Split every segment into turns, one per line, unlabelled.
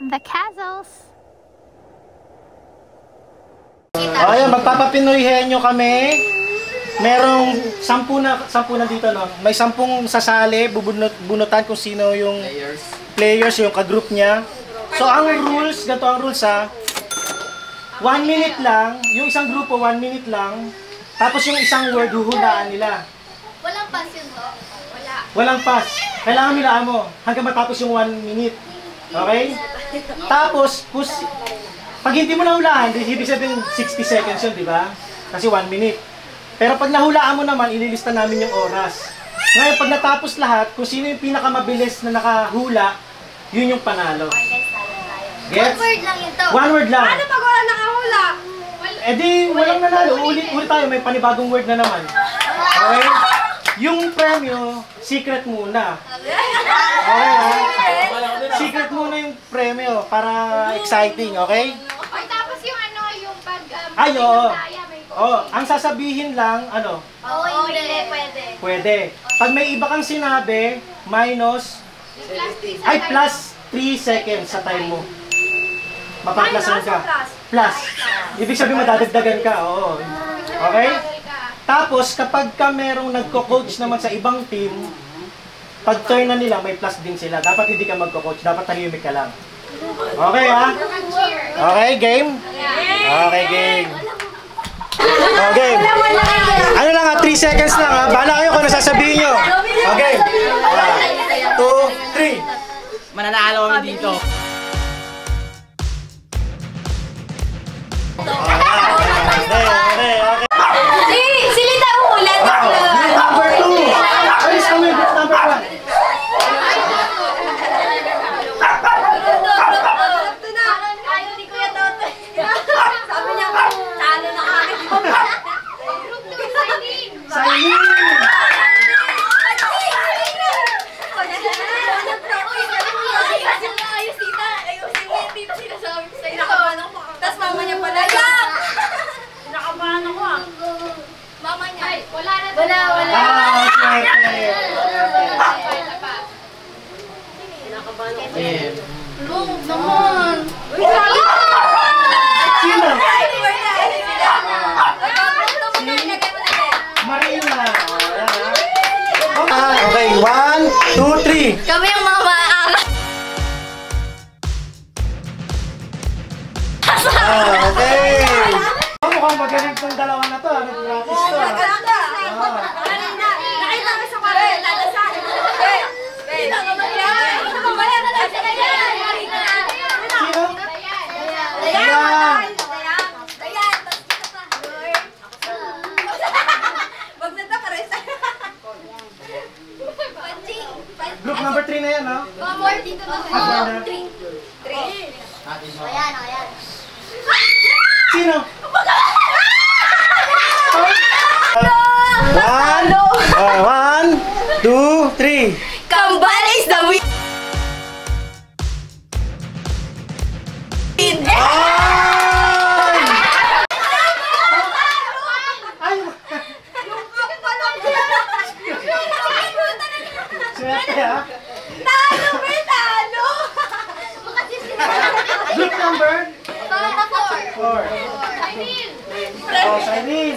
The Castles.
Ayan, magpapapinoyhenyo kami. Merong 10 na dito, no? May 10 sasali, bunutan kung sino yung players, yung ka-group niya. So, ang rules, ganito ang rules ha. 1 minute lang, yung isang grupo 1 minute lang. Tapos yung isang word, huhulaan nila.
Walang pass yun, to? Wala.
Walang pass. Kailangan hulaan mo hanggang matapos yung 1 minute. Okay? Tapos, pag hindi mo nahulaan, ibig sabihin 60 seconds yun, di ba? Kasi 1 minute. Pero pag nahulaan mo naman, ililista namin yung oras. Ngayon, pag natapos lahat, kung sino yung pinakamabilis na nakahula, yun yung panalo. Yes?
1 word lang yun, to.
1 word lang.
Ano pag wala nakahula?
Eh di, walang nanalo. Ulit tayo, may panibagong word na naman. Okay? Yung premyo, secret muna. Okay, ha? Secret muna yung premyo para exciting, okay?
Ay, tapos yung ano, yung pag...
Ay, oo. Ang sasabihin lang, ano?
Oo, hindi. Pwede.
Pwede. Pag may iba kang sinabi, minus, ay plus 3 seconds sa time mo. Mapaplasan ka. Plus. Ibig sabihin madadagdagan ka, oo. Okay? Tapos, kapag ka merong nagko-coach naman sa ibang team, pag turn na nila, may plus din sila. Dapat hindi ka magko-coach. Dapat tahimik ka lang. Okay, ha? Okay, game? Okay, game. Okay. Ano lang ha? 3 seconds lang ha? Bahala kayo kung ano sasabihin nyo. Okay. 1, 2, 3.
Mananalo kami dito.
Okay.
Silita ulan.
Number 2. Alis kami, number 1.
Ayaw ni Kuya Toto. Sabi niya, talo na kami.
Signing!
Tapos mama niya pala, yak!
Kinakabahan ako ah. Mama niya. Ay, wala na.
Wala.
Okay.
Naman.
Sino?
Si
Marina. Okay, 1, 2, 3.
kami yung mga maaangat.
Okay. Mukhang magaling tong dalawa na to. Nag-practice to.
Nakita ko sa kwarel, lalasan. Kita ka ba yan? Ito ba ba yan?
Sino?
Dayan! Wag na ta, pares.
Group number 3 na yan, no?
More dito na.
3.
Ayan.
Sino? 1, 2, 3.
Kambal is the win.
Swerte, ha?
Talo!
Group number 4.
4.
Signing.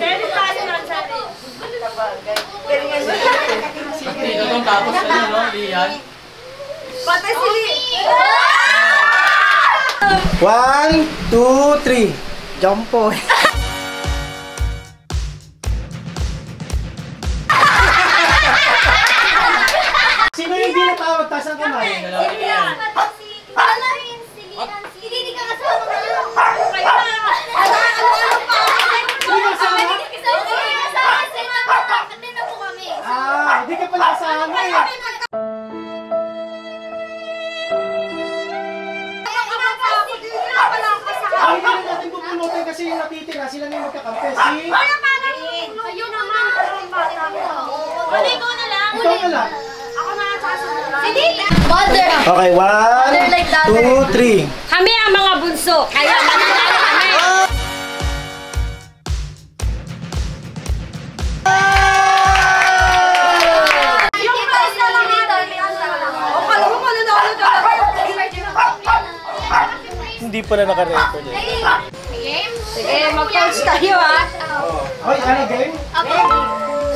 Dito tong tapos ano, no? Lian.
Patay si Lee.
1, 2, 3. Jump po. Sino yung di natawag? Taas ang kamay.
Hindi ka kasama na.
Hindi ka pala kasama eh. Ang hindi na natin pupunutin kasi yung natitira, sila na yung magkakampi.
Ayun naman. Wala ko na lang.
Ikaw na lang.
Ako na lang sasunod. Hindi. Mother.
Okay, 1, 2, 3.
Kami ang mga bunso, kaya mananalo kami.
Hindi pala naka-record eh.
Game?
Sige, mag-coach tayo ha.
Hoy, ano game?
Apo.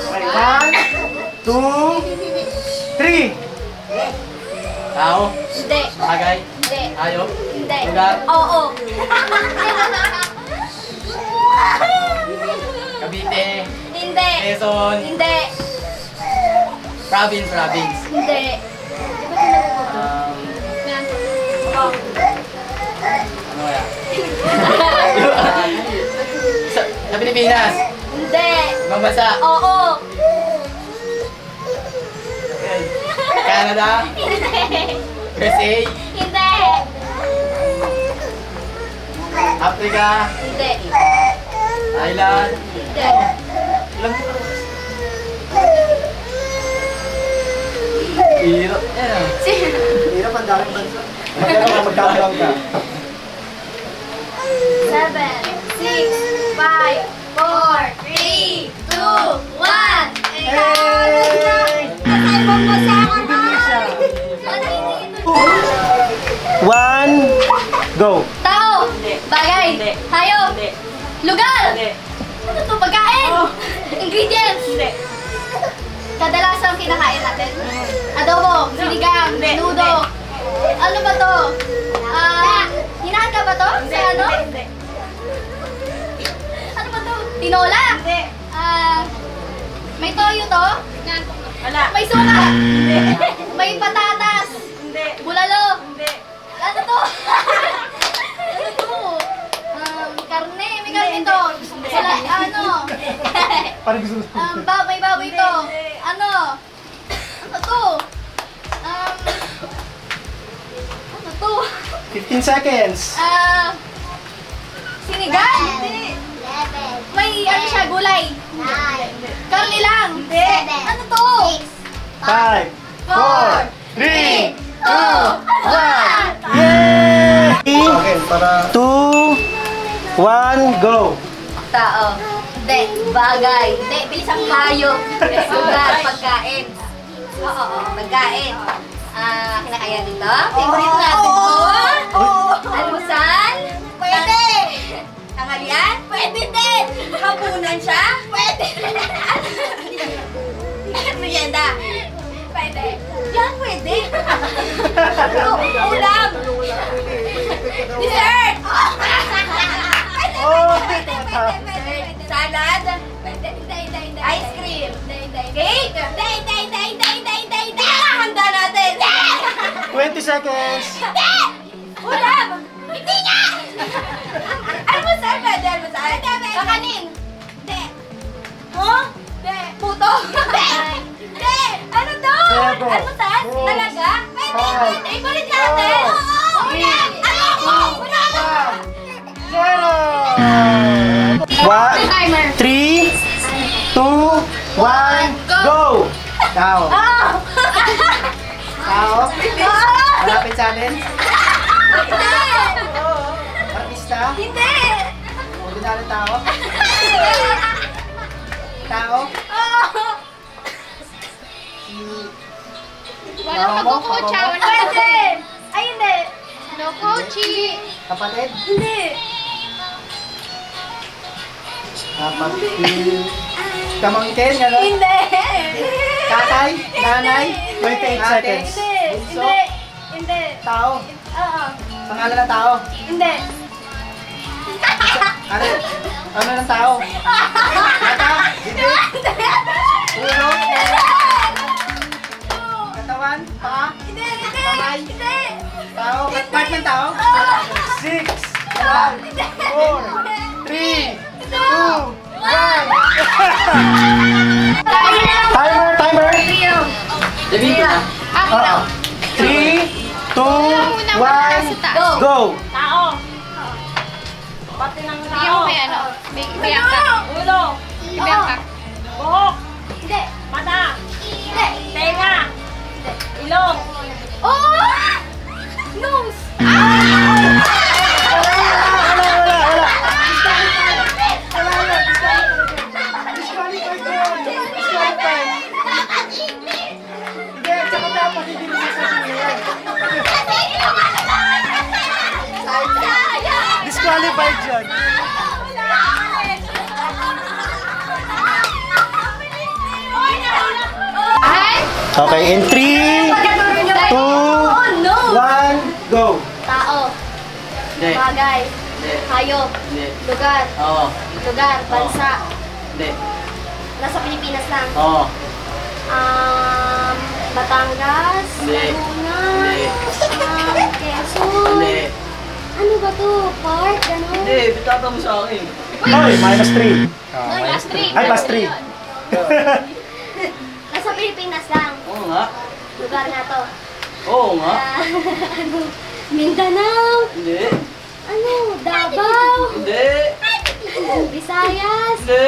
Okay, 1, 2, 3.
Tao.
Hindi.
Bagay.
Hindi.
Hayop.
Hindi.
Lugar.
Oo.
Cavite.
Hindi.
Quezon.
Hindi.
Province.
Hindi.
Um, ano kaya? sa Pilipinas.
Hindi.
Ibang bansa.
Oo.
Canada. USA.
Hindi.
Africa.
Hindi.
Thailand.
Hindi.
Hirap. Yan.
Hirap ang daming bansa. Magkakaroon ka.
7, 6, 5, 4, 3, 2, 1.
Hey!
Ay, magbasa ka na.
One, go!
Tao. Bagay. Hayop. Lugar. Ano to? Pagkain. Ingredients. Kadalasang kinakain natin. Adobo. Sinigang. Menudo. Ano ba to? Hinahanda ba to? Sa ano? Ano ba to? Tinola? May toyo to?
Wala.
May suka? May patatas? Bulalo? Ano to? Ano to? Karne. May karne to. Sila, ano?
Parang gusto
May baboy to. Ano? Ano to? Ano to?
15 seconds.
Sinigang? May ano siya, gulay? Karne lang? Ano to?
5, 4, 3, 2, 1. Yay! Okay, para 2, 1, go!
Tao. Hindi. Bagay. Hindi. Bilisan mo. Hayop. Lugar. Pagkain. Oo. Pagkain. Kinakaya dito? Favorite natin to? Almusal? Pwede. Tanghalian? Pwede din. Hapunan siya? Pwede. Merienda? Pwede. Yan, pwede. Ulam? Dessert? Pwede. Salad? Pwede. Ice cream? Cake? Handa natin.
20 seconds.
Ulam? Hindi nga! Almusal? Pwede almusal? Kakanin? Hindi. Huh? Hindi. Puto? Hindi. Ano to?
Seven.
Almusal?
Six.
Talaga? Pwede.
Five.
Ikulit natin.
Four.
Ulam. Ano ko? Ulam.
0! 1, 3, 2, 1, go! Tao. Tao. Malapit sa atin.
Hindi.
Artista.
Hindi.
Ordinary tao. Tao.
Walang magkukucha.
Pwede. Ay, hindi.
No coaching.
Kapatid.
Hindi.
Kapatid. Kamangkin, gano'n?
Hindi.
Tatay. Nanay. 28
Ate.
seconds.
Hindi.
Bunso.
Hindi. Hindi.
Tao.
Oo.
Pangalan ng tao.
Hindi.
Ano ng tao? Mata. Ulo. Katawan. Paa.
Hindi. Hindi.
Kamay.
Hindi.
Tao. Part ng tao. 6, 5, 4, 3, 2, 1. Timer.
David.
Oo. 3, 2, 1, go!
Tao. Pati ng tao. Yung may ano. Bibiyak ka. Ulo. Bibiyak ka. Buhok.
Hindi.
Mata.
Hindi.
Tenga. Ilong.
Oh! Nose.
Hindi, tsaka dapat hindi mo sasabihin. magbabayad dyan. Okay, in 3, 2, 1, go!
Tao,
Hindi.
bagay,
Hindi.
hayop,
Hindi.
lugar,
Oo.
lugar, bansa.
Hindi.
Nasa Pilipinas lang.
Oo.
Batangas,
Hindi.
Laguna,
Hindi.
Quezon.
Hindi.
Ano ba to? Park? Gano'n?
Hindi, bitata mo sa akin.
Oy, minus 3.
Plus 3.
Ay, plus 3.
Nasa Pilipinas lang.
Oo nga.
Lugar nga to.
Oo nga.
Ano? Mindanao.
Hindi.
Ano? Davao.
Hindi.
Visayas.
Hindi.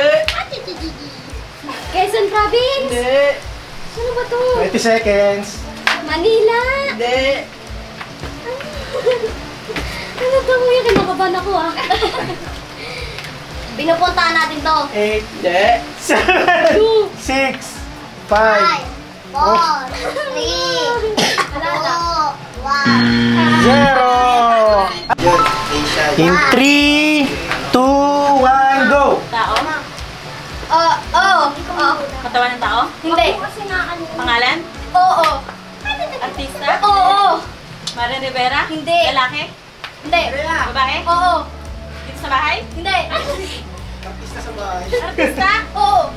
Quezon Province.
Hindi.
Ano ba to?
20 seconds.
Manila.
Hindi.
Ano to kuya? Kinakabahan ako ah. Pinupuntahan natin to.
8,
Hindi.
7, 6, 5,
4, 3, 2, 1.
0. In 3, 2, 1, go!
Tao?
Oo.
Katawan ng tao?
Hindi.
Pangalan?
Oo.
Artista?
Oo.
Marian Rivera?
Hindi.
Lalaki?
Hindi.
Babae?
Oo.
Dito sa bahay?
Hindi.
Artista?
Oo.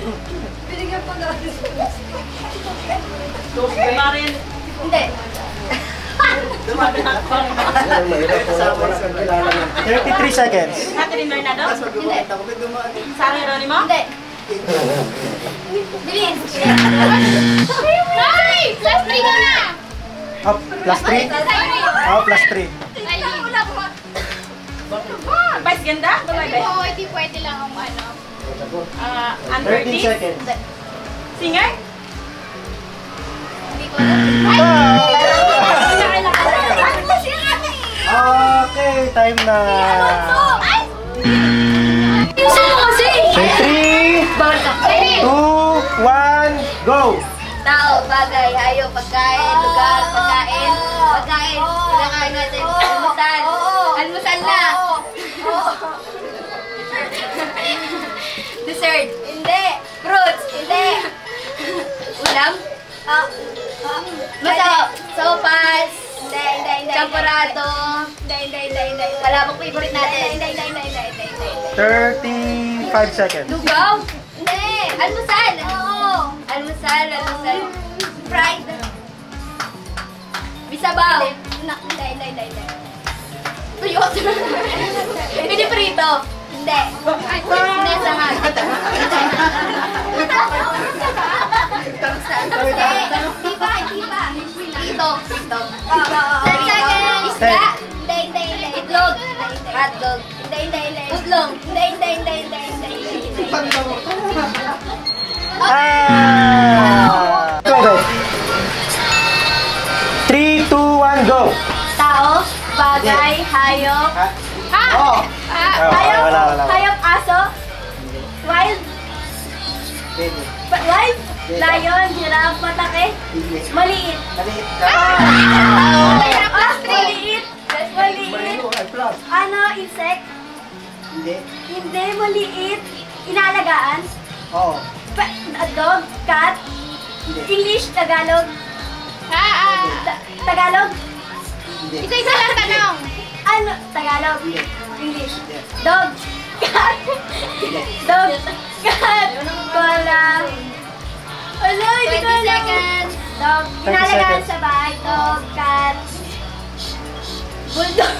Marian?
Hindi.
33 seconds.
Catherine Bernardo?
Hindi.
Sara Geronimo?
Hindi. Bilis.
Ay! Plus 3 ka na!
Oh, plus 3? Oh, plus 3.
Vice ganda? Babae?
Oo, hindi pwede lang ang ano.
Under
13 seconds.
Singer?
Hindi ko alam.
Okay, time na.
Sino kasi?
In 3, 2, 1, go!
Tao, bagay, hayop, pagkain, lugar, pagkain, pinakain natin, almusal, almusal na. Dessert, hindi. Fruits, hindi. Ulam? Sopas, champurado, wala pong favorite natin.
35 seconds.
Lugaw? Hindi. Almusal. Oo. Almusal. Fried. Bisabaw. Hindi. Tuyot. Piniprito. Hindi. Hindi, sangag. Tiba. Prito. 10 seconds. Isda. Hindi. Itlog. Hotdog. Hindi. Utlong. Hindi.
Go! 3, 2, 1, go!
Tao, bagay, hayop.
Oh!
Hayop,
Wala.
hayop, aso. Wild. Wild. Lion, giraffe, matake. Maliit. Maliit. Ano, insect? Hindi, maliit. Inaalagaan.
Oo.
Dog, cat. English, Tagalog. Tagalog?
Isa lang tanong.
Ano? Tagalog? English. Dog. Cat. Dog. Cat. Koala. Ano? Hindi ko alam. Dog.
30
Inalagaan
seconds.
sa bahay. Dog. Cat. Bulldog.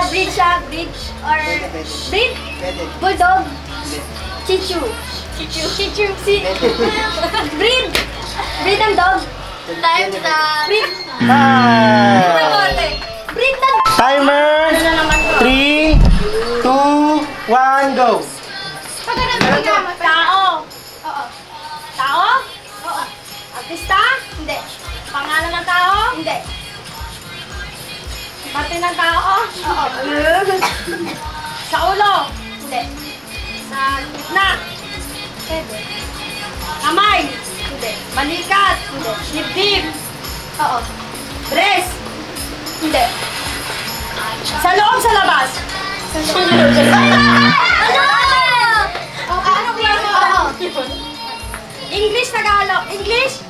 Breed siya. Breed. Or... Breed? Bulldog. Chichu. Breed. Breed ng dog. Time na. Breed. Breed ng
Timer! 3, 2, 1, go!
Tao?
Oo.
Tao?
Oo.
Artista?
Hindi.
Pangalan ng tao?
Hindi.
Parte ng tao?
Oo.
Sa ulo?
Hindi.
Sa gitna?
Pwede.
Kamay?
Hindi.
Balikat?
Hindi.
Dibdib?
Oo.
Dress?
Hindi.
Sa loob, sa labas?
Sa Anong klase? Oo.
English, Tagalog. English?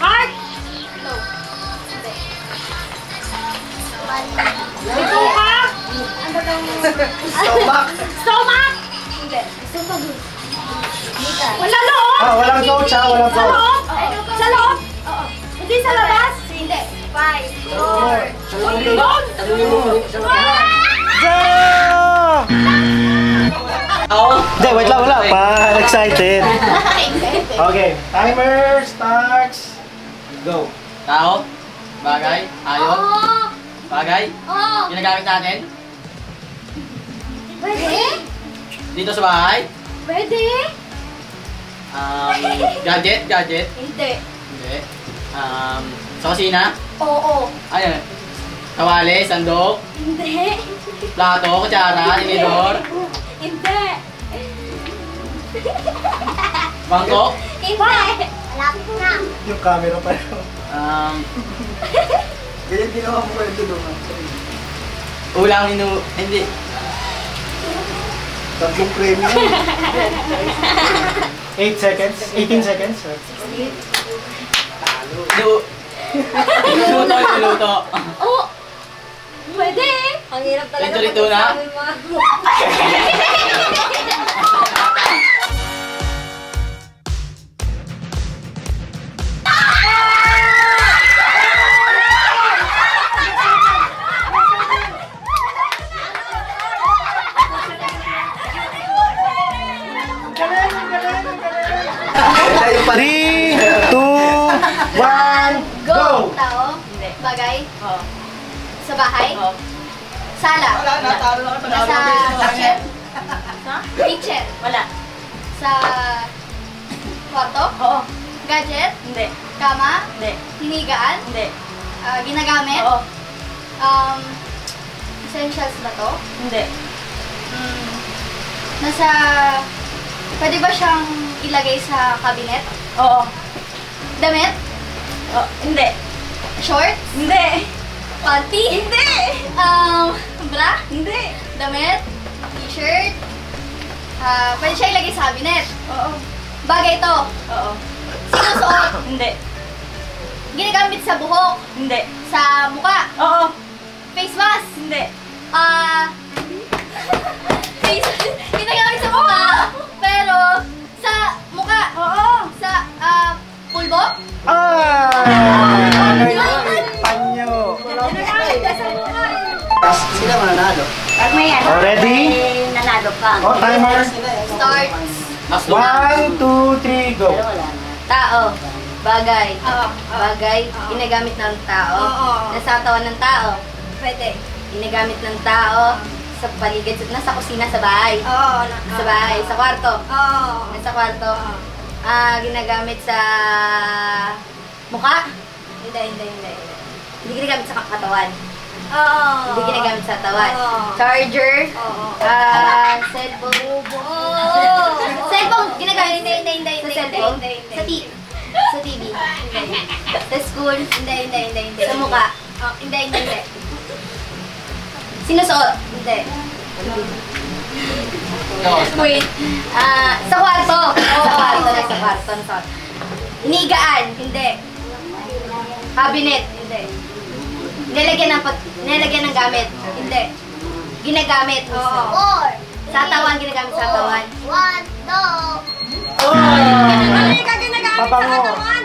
Heart?
No. Hindi.
Bituka?
Ano daw?
Stomach.
Stomach?
Hindi. Sumag.
Wala loob?
Walang coach ha, walang
Sa
coach.
loob? Sa loob?
Oo.
Hindi sa labas?
Hindi. 5, 4.
Doon?
Go!
Ako?
Hindi, wait lang, wala pa. Excited. Okay, timer starts. Go.
Tao? Bagay? Hayop? Bagay?
Oo.
Ginagamit natin?
Pwede?
Dito sa bahay?
Pwede?
Gadget? Gadget?
Hindi.
Hindi. Sa kusina?
Oo.
Ano yun? Kawali? Sandok?
Hindi.
Plato? Kutsara? Tinidor?
Hindi.
Bangko?
Hindi. Malapit na.
Yung camera pa yun.
Ganyan ginawa mo kayo tulungan. Ulang hindi. Tatlong premyo.
8 seconds. 18 seconds.
Niluto.
Oo. Pwede. Ang hirap talaga.
Lito na?
Three, two, one, go!
Tao?
Hindi.
Bagay?
Oo.
Sa bahay?
Oo.
Sala?
Natalo na ka.
Nasa kitchen?
Ha?
Kitchen?
Wala.
Sa kwarto?
Oo.
Gadget?
Hindi.
Kama?
Hindi.
Hinigaan?
Hindi.
Ginagamit?
Oo.
Essentials ba to?
Hindi.
Nasa... Pwede ba siyang ilagay sa cabinet?
Oo.
Damit?
Oh, hindi.
Shorts?
Hindi.
Panty?
Hindi.
Bra?
Hindi.
Damit? T-shirt? Pwede siya ilagay sa cabinet.
Oo.
Bagay to.
Oo.
Sinusuot.
Hindi.
Ginagamit sa buhok.
Hindi.
Sa muka.
Oo.
Face mask.
Hindi.
Face ginagamit sa muka. Pero sa muka.
Oo.
Sa pulbo.
Ano yun? Panyo.
Ginagamit ka sa mukha.
Sila mananalo.
Pag may ano,
Ready?
may nanalo ka.
Oh, timer.
Start.
Mas
1, 2, 3, go.
Tao. Bagay.
Oo.
Bagay. Ginagamit ng tao.
Oo.
Nasa katawan ng tao.
Pwede.
Ginagamit ng tao sa paligid. Nasa kusina, sa bahay.
Oo.
Sa bahay. Sa kwarto.
Oo.
Nasa kwarto. Ginagamit sa mukha. Hindi. Hindi ginagamit sa katawan.
Oo.
Hindi ginagamit sa katawan.
Oo.
Charger.
Oo.
Cellphone.
Cellphone. Ginagamit. Hindi.
Sa cellphone?
Sa TV.
Sa TV. Sa school.
Hindi.
Sa mukha.
Hindi.
Sinusuot. Hindi.
Wait.
Sa kwarto. Sa kwarto. Inigaan. Hindi. Cabinet. Hindi. Nilagyan ng gamit. Hindi. Ginagamit.
Oo.
Sa atawan, ginagamit sa atawan.
1, 2.
Ano yung ginagamit sa
Pabango.
katawan?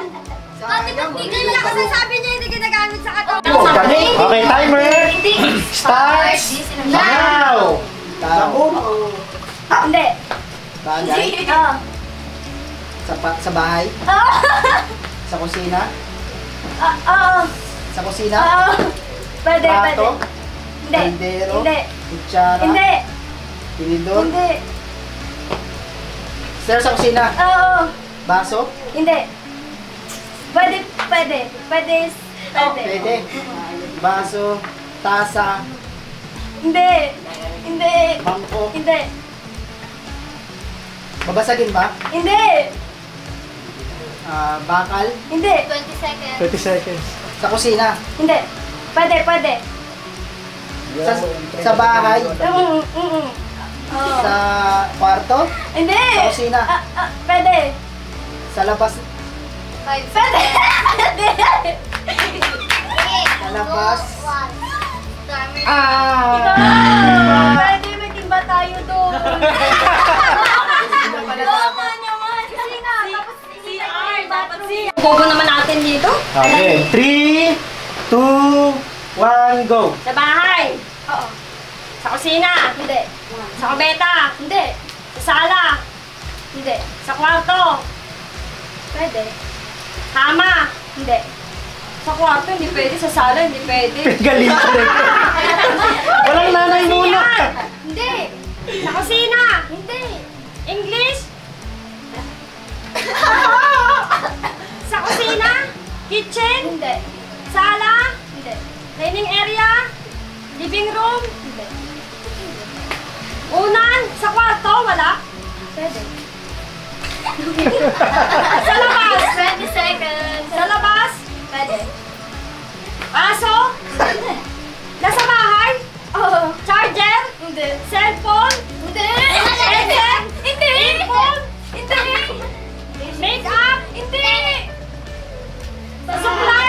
Ate, ba't di ka lang
Sabi niya hindi ginagamit sa katawan.
Okay, timer. Starts now.
Hindi.
Bagay?
Oo.
Sa bahay?
Oo.
Sa kusina?
Oo.
Sa kusina?
Oo. Pwede.
Plato?
Hindi.
Kaldero?
Hindi.
Kutsara?
Hindi.
Tinidor?
Hindi.
Sir, sa kusina?
Oo.
Baso?
Hindi. Pwede.
Pwede. Baso? Tasa?
Hindi.
Bangko?
Hindi.
Babasagin ba?
Hindi.
Bakal?
Hindi.
20 seconds.
30 seconds.
Sa kusina?
Hindi. Pwede.
Sa bahay? Sa kwarto?
Hindi!
Sa kusina?
Pwede!
Sa labas?
Pwede!
Sa labas?
Pwede, may timba tayo doon. Tama naman. Kusina. Tapos CR. Dapat CR. Bobo naman natin dito.
Okay. 3, 2, 1, go!
Sa bahay.
Oo.
Sa kusina.
Hindi.
Sa kubeta.
Hindi.
Sa sala.
Hindi.
Sa kwarto.
Pwede.
Kama.
Hindi.
Sa kwarto, hindi pwede. Sa sala, hindi pwede.
Galing ka rin. Walang nanay muna.
Hindi.
Sa kusina.
Hindi.
English. Sa kusina. Kitchen.
Hindi.
Sala.
Hindi.
Dining area. Living room.
Hindi.
Unan. Sa kwarto, wala.
Pwede.
Sa labas.
20 seconds.
Sa labas.
Pwede.
Aso. Nasa bahay.
Oo.
Charger.
Hindi.
Cellphone.
Hindi.
Headset.
Hindi.
Earphone.
Hindi.
Makeup.
Hindi.
Supply.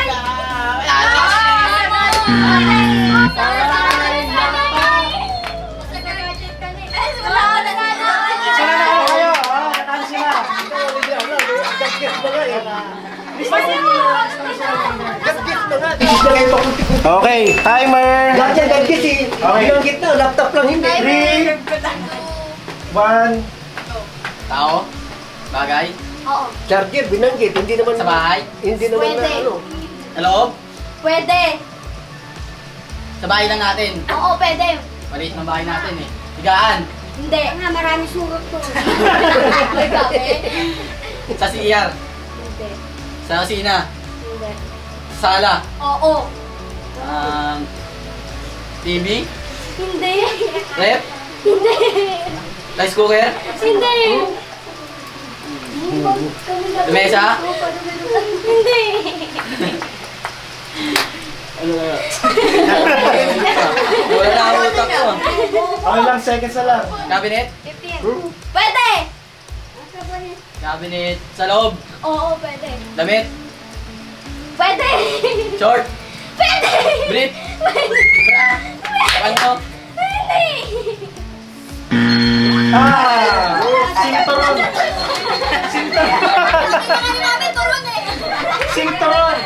Sana na ako kayo. Natalo sila. Okay, timer. Okay.
Yung gitna, laptop lang hindi.
3, 1.
Tao? Bagay?
Oo.
Charger, binanggit. Hindi naman.
Sa bahay?
Hindi naman
Pwede.
na ano.
Sa loob?
Pwede.
Sa bahay lang natin.
Oo, pwede.
Maliit ng bahay natin eh. Higaan.
Hindi. Nga, marami surot to.
Sa CR.
Hindi.
Sa kusina.
Hindi.
Sa sala.
Oo.
TV.
Hindi.
Rep.
Hindi.
Rice cooker.
Hindi.
Lamesa.
Hindi.
Wala na ang utak ko.
Okay lang, seconds na lang.
Cabinet.
15. Pwede.
Cabinet. Sa loob.
Oo, pwede.
Damit.
Pwede.
Short.
Pwede.
Brief.
Pwede.
Ano?
Pwede.
Sinturon.
Hindi namin turon eh.
Sinturon.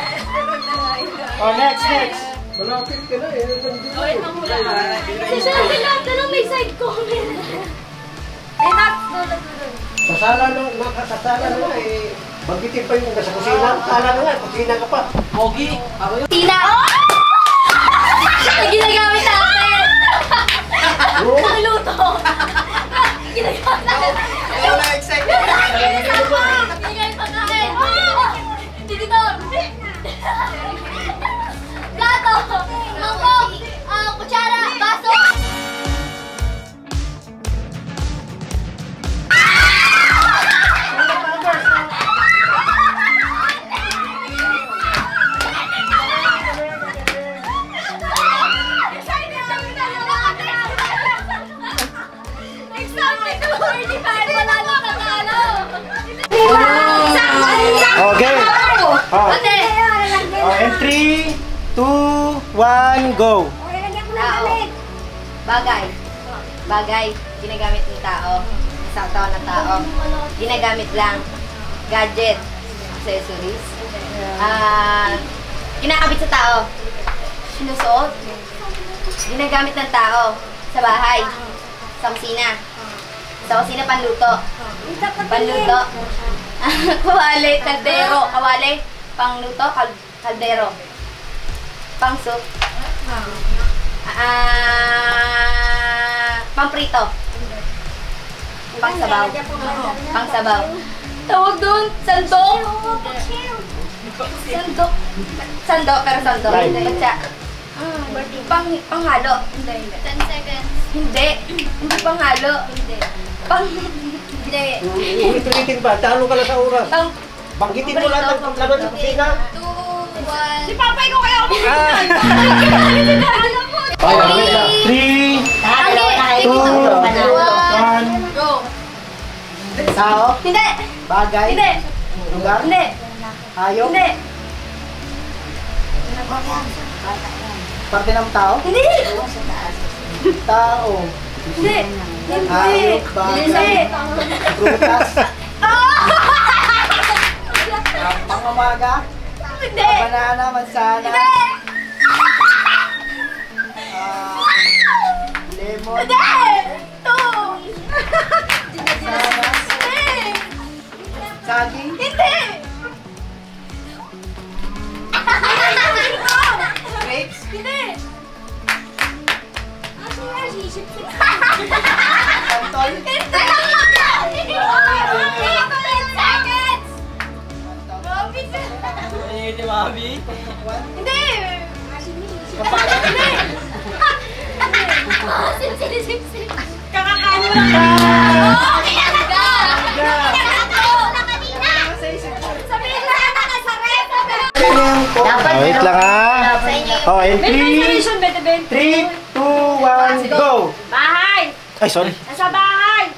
Oh, next.
Malapit ka na eh.
Kasi sabi natin na may side comment.
Sa sala na eh. Magitin pa yung nasa kusina. Sala na nga, kusina ka pa.
Pogi. Ako yun.
Tina! Ang ginagamit natin! Ang luto! Ginagamit natin!
Ayaw na excited.
Ginagamit natin! Tinitor! Plato! Mangkok! Kutsara! Baso!
Okay. Oh, and 3, 2, 1, go.
Tao. Bagay. Bagay. Ginagamit ng tao. Isang tao ng tao. Ginagamit lang. Gadget. Accessories. Kinakabit sa tao. Sinusuot. Ginagamit ng tao. Sa bahay. Sa kusina. Sa kusina, panluto. Panluto. Kawali, kaldero. Kawali, pangluto, kaldero. Pang-soup. Pang-prito. Pang-sabaw. Pang-sabaw. Tawag doon, sandok. Sandok. Sandok, pero sandok. Batsa. Panghalo. Hindi. 10 seconds. Hindi. Hindi panghalo. Hindi. Hindi.
Ulitin ba? Talo ka lang sa oras.
Pang...
Banggitin mo lahat ng laman sa kusina.
2, 1...
Si papay ko kaya ako.
Okay lang.
Tao?
Hindi.
Bagay?
Hindi.
Lugar?
Hindi.
Hayop?
Hindi.
Parte ng tao?
Hindi.
Tao.
Hindi.
Hayop, bagay, prutas, pangmamaga,
Hindi.
banana, mansana,
Hindi.
lemon,
Hindi. Two.
sanas,
Hindi.
saging,
Hindi.
grapes,
Hindi.
santol,
Hindi. 10 seconds.
Hindi, mami.
Hindi. Hindi.
Kakakain mo lang.
Oh, kinalaga. Sabihin mo na sa red.
Oh, wait lang ha. Oh, in
May
3,
reservation, Bete Ben.
3, 2, 1, go!
Bahay.
Ay, sorry.
Nasa bahay.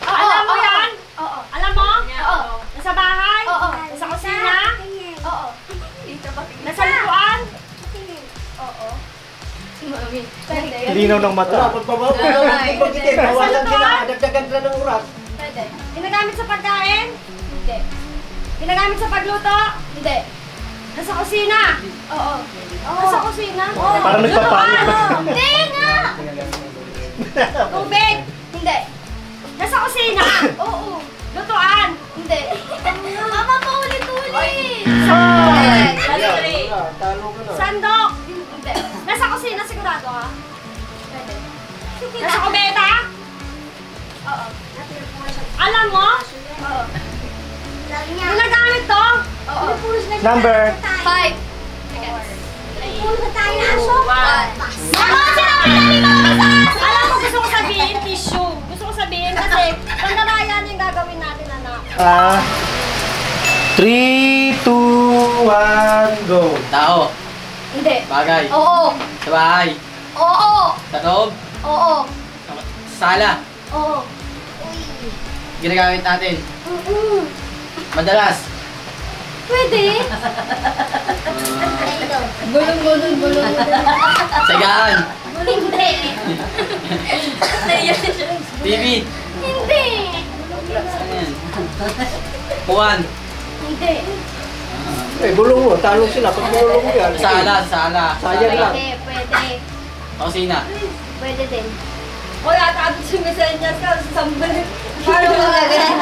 Alam mo yan?
Oo.
Alam mo?
Oo.
Nasa bahay?
Oo.
Nasa kusina?
Oo.
Nasa lupuan?
Linaw ng
wala,
mata.
pagbagitin, bawasan sila, dagdagan sila ng oras.
Pwede.
Ginagamit sa pagkain?
Hindi.
Ginagamit sa pagluto?
Hindi.
Nasa kusina?
Oo.
Nasa kusina?
Parang nagpapalit.
Hindi nga.
Tubig?
Hindi.
Nasa kusina?
Oo.
Lutuan?
Hindi. Mama, paulit-ulit.
Wala, talo ka na.
Sandok?
Hindi.
Nasa kusina sigurado ka?
Pwede.
Nasa kubeta?
Oo.
Alam mo?
Oo.
Ginagamit to?
Oo.
Number.
5.
Alam mo, gusto ko sabihin, tissue. Gusto ko sabihin kasi pandalayan yung gagawin natin, anak.
3, 2, 1, go!
Tao.
Hindi.
Bagay.
Oo.
Sa bahay.
Oo.
Sa loob.
Oo.
Sa sala.
Oo.
Ginagamit natin. Madalas.
Pwede. Bulong.
Sagaan.
Hindi.
TV.
Hindi.
Ayan. Puwan.
Hindi.
Eh, bulong mo, talo sila. Pag bulong mo yan.
Sala. Sala.
Sayang lang.
Pwede.
Sa kusina.
Pwede din.
Wala, tapos sumisenyas ka sa sambal.
Paano mo gagawin?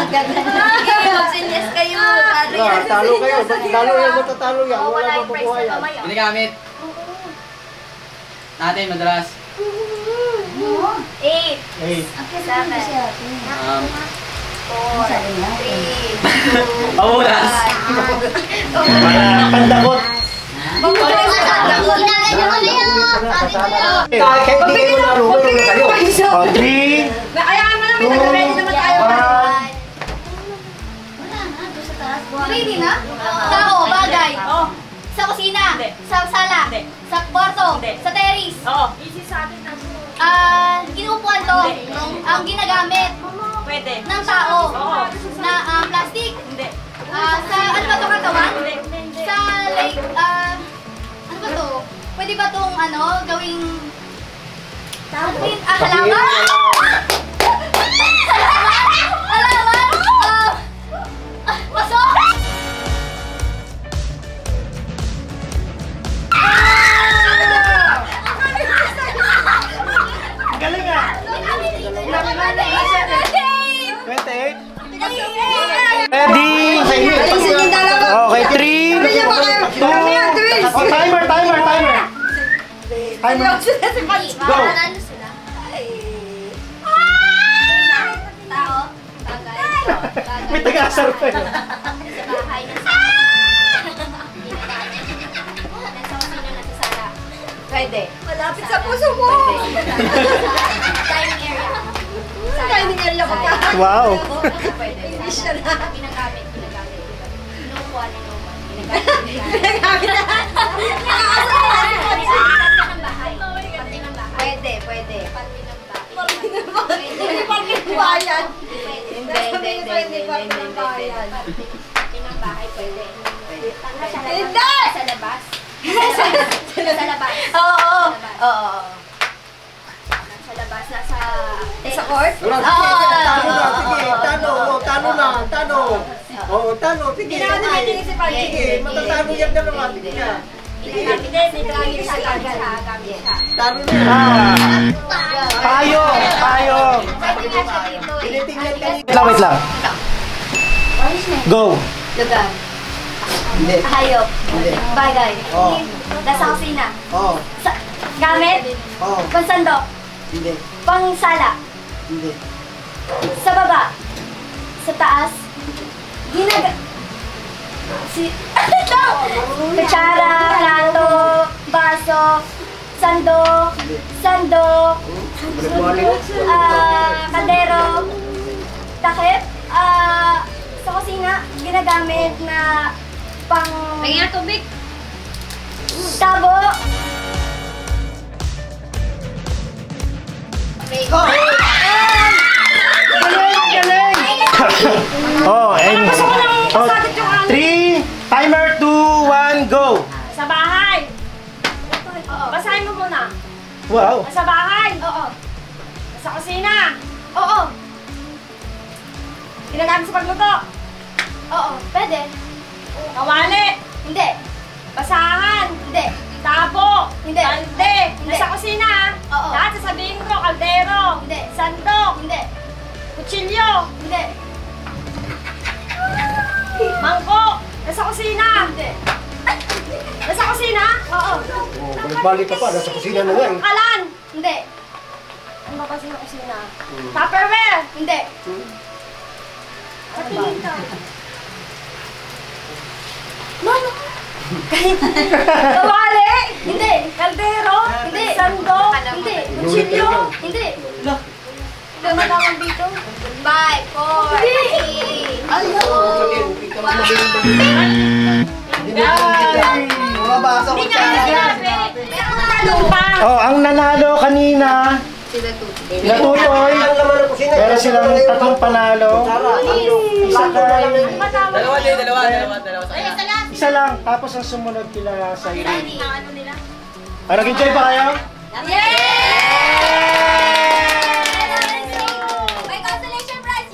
Magsinyas kayo.
Wala, talo kayo. Talo yan, matatalo yan.
Oo,
Wala
wala yung price
makukuha
na
yan.
mamaya.
Ginagamit natin madalas.
8.
8.
7. 4. 3.
Pamunas.
Pandakot.
Ginaganyan mo na yun.
Kahit hindi kayo nalo, mayroon na kayo.
Oh, 3,
Kayaan mo naman, nag-ready naman tayo.
1.
Ready na? Tao, bagay.
Oo.
Sa kusina.
Hindi.
Sa sala.
Hindi.
Sa kwarto.
Hindi.
Sa terrace.
Oo. Easy sa atin na.
Inuupuan to.
Hindi.
Ang ginagamit
Pwede.
ng tao.
Oo.
Na plastic.
Hindi.
Sa ano ba to katawan?
Hindi.
Sa like, ano ba to? Pwede ba tong gawing halaman? Halaman? Pasok?
Galing ah! 28. Ready? Okay, 3, 2, oh, timer. Go!
Nanalo sila. Tao? Bagay?
May taga-asar pa yun.
Sa bahay na sa ginagamit. Nasa kusina, nasa sala.
Pwede.
Malapit sa puso mo! Dining area.
Dining area ko pa.
Wow!
Pwede. Ginagamit. Inuupuan. Ginagamit. Parte ng bahay.
Pwede.
Parte ng bahay.
Hindi parking ng bayan. Hindi parking ng bayan.
Ng bahay, pwede.
Hindi!
Sa labas. Sa labas.
Oo.
Sa labas, nasa...
Sa court?
Tano na, sige, tano. Tano na, tano. Oo, tano, sige.
Hindi naman natin si Pag.
Sige, matatano yan ka naman. Sige.
Hindi gamit sa tagal.
Tano na.
Payong! Payong!
Tinitingnan ka
Wait lang, wait lang. Go!
Lugar.
Hindi.
Hayop.
Hindi.
Bagay.
Oo.
Nasa kusina.
Oo.
Gamit.
Oo.
Pansandok.
Hindi.
Pangsala.
Hindi.
Sa baba. Sa taas. Ito! Kutsara, plato, baso, sandok, kaldero, takip, sa kusina, ginagamit na pang
Tingnan tubig.
tabo.
Oh, and... Oh, 3, timer, 2, 1, go!
Sa bahay. Basahin mo muna.
Wow!
Sa bahay.
Oo.
Sa kusina.
Oo.
Ginagamit sa pagluto.
Oo. Pwede.
Kawali.
Hindi.
Basahan.
Hindi.
Tabo.
Hindi.
Balde.
Hindi.
Nasa kusina.
Oo.
Lahat sasabihin ko. Kaldero.
Hindi.
Sandok.
Hindi.
Kutsilyo.
Hindi.
Mangkok. Nasa kusina.
Hindi.
Nasa kusina? Oo.
Oo, balik-balik ka pa. Nasa kusina na nga eh.
Kalan.
Hindi.
Ano ba kasi sa kusina? Tupperware.
Hindi.
Patingin ka.
Mano?
Kawali.
Hindi.
Kaldero.
Hindi.
Sandok.
Hindi.
Kutsilyo.
Hindi. Lumatawag dito. 5, 4, 3,
Mabasa ko siya.
Lupa.
Oh, ang nanalo kanina, sila Tutoy,
Ang laman ng kusina.
pero silang tatlong panalo. Isa kay...
Dalawa din, dalawa.
Isa lang, tapos ang sumunod kila sa Irene.
Ano nila?
Nag-enjoy ba kayo?
May consolation prize!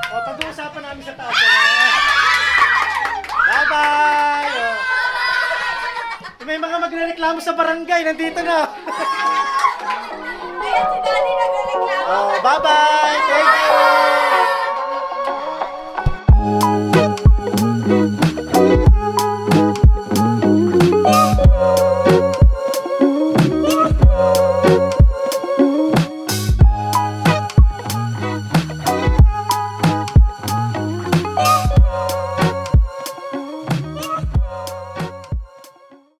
O, pag-uusapan namin sa taas. Bye-bye! O, may mga magre-reklamo sa barangay, nandito na.
Ayan si Daddy nagreklamo.
Oh, bye-bye! Thank you!